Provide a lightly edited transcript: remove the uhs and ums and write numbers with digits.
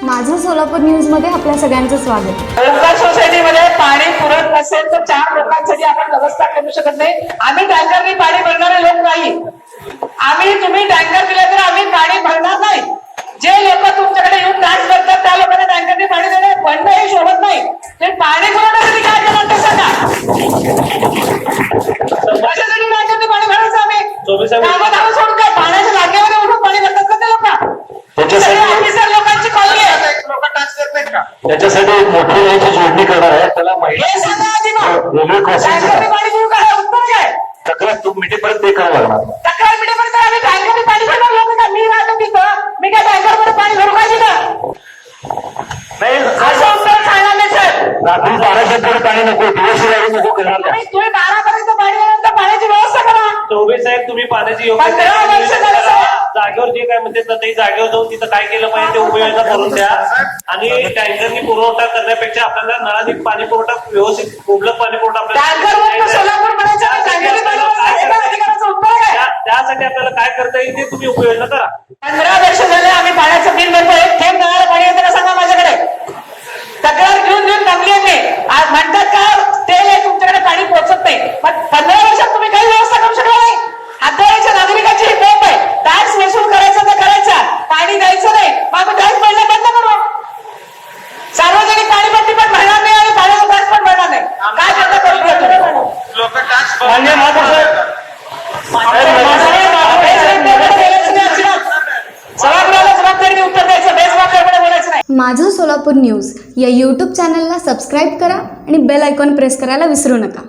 माझं सोलापूर न्यूज मध्ये आपल्या सगळ्यांचं स्वागत। ओंकार सोसायटीमध्ये पाणी पुरत नसेल तर 4 लोकांसाठी आपण व्यवस्था करू शकत नाही। आम्ही टँकरनी पाणी भरणारे लोक नाही। तुम्ही टँकर दिले तर आम्ही पाणी भरणार नाही। जे लोक तुमच्याकडे येऊन डान्स करतात त्या लोकांना टँकरनी पाणी देणे बंद हे शोभत नाही। ते पाणी पुरवण्यासाठी काय करणार ते सांगा। कशासाठी टँकरनी पाणी भरायचं आम्ही? कामं सोडून काय पाण्याच्या लागण्यामध्ये उठून पाणी भरतात का ते लोक? ऑफिसर लोकांची कॉलनी आहे। लोक टॅक्स देत नाहीत का? त्याच्यासाठी एक मोठी लाईनची जोडणी करणार आहे, त्याला हे सांगा आधी मग। रेल्वे क्रॉसिंग टँकरनी पाणी देऊ का? उत्तर काय? तक्रार मिठेपर्यंत ते करावं लागणार। तक्रार मिठेपर्यंत आम्ही टँकरनी पाणी भरणार लोक का? मी राहतो तिथं, मी काय टँकरमध्ये पाणी भरू का तिथं? नाही, असं उत्तर सांगणार नाही सर। रात्री 12च्या पुढे पाणी नको, दिवशी गाडी नको करणार नाही। तुम्ही 12 पर्यंत पाणी देण्यानंतर पाण्याची व्यवस्था करा। चौबे साहेब तुम्ही पाण्याची योग्य 15 वर्ष झालं सर। जागेवर जे काय म्हणतात ना ते जागेवर जाऊन तिथं काय केलं पाहिजे ते उपाययोजना करून द्या। आणि टँकरनी पुरवठा करण्यापेक्षा आपल्याला नळाने पाणी पुरवठा व्यवस्थित मुबलक पाणी पुरवठा टँकरवर सोलापूर बनायचं आणि टँकरनी पाणी व्यवस्था हे का अधिकाराचं उत्तर आहे काय? त्यासाठी आपल्याला काय करता येईल ते तुम्ही उपाययोजना करा। 15 वर्ष झाले आम्ही पाण्याचं बिल भरतो। एक थेंब नळाला पाणी येतं का सांगा माझ्याकडे? तक्रार घेऊन दमली आहे मी। आज म्हणतात का तेल आहे तुमच्याकडे पाणी पोहोचत नाही। पण 15 वर्षात तुम्ही काही व्यवस्था करू शकला नाही। हातगाडीच्या नागरिकाची ही बोंब आहे। टॅक्स वसूल करायचा तर करायचा, पाणी द्यायचं नाही। मग टॅक्स भरणं बंद करू। सार्वजनिक पाणीपट्टी पण भरणार नाही आणि पाण्याचा टॅक्स पण भरणार नाही। काय बंद करून घ्या तुम्ही? लोक टॅक्स सभागृहाला जबाबदारीने उत्तर द्यायचं, बेजबाबदारपणे बोलायचं नाही। माझं सोलापूर न्यूज या यूट्यूब चॅनलला सबस्क्राईब करा आणि बेल आयकॉन प्रेस करायला विसरू नका।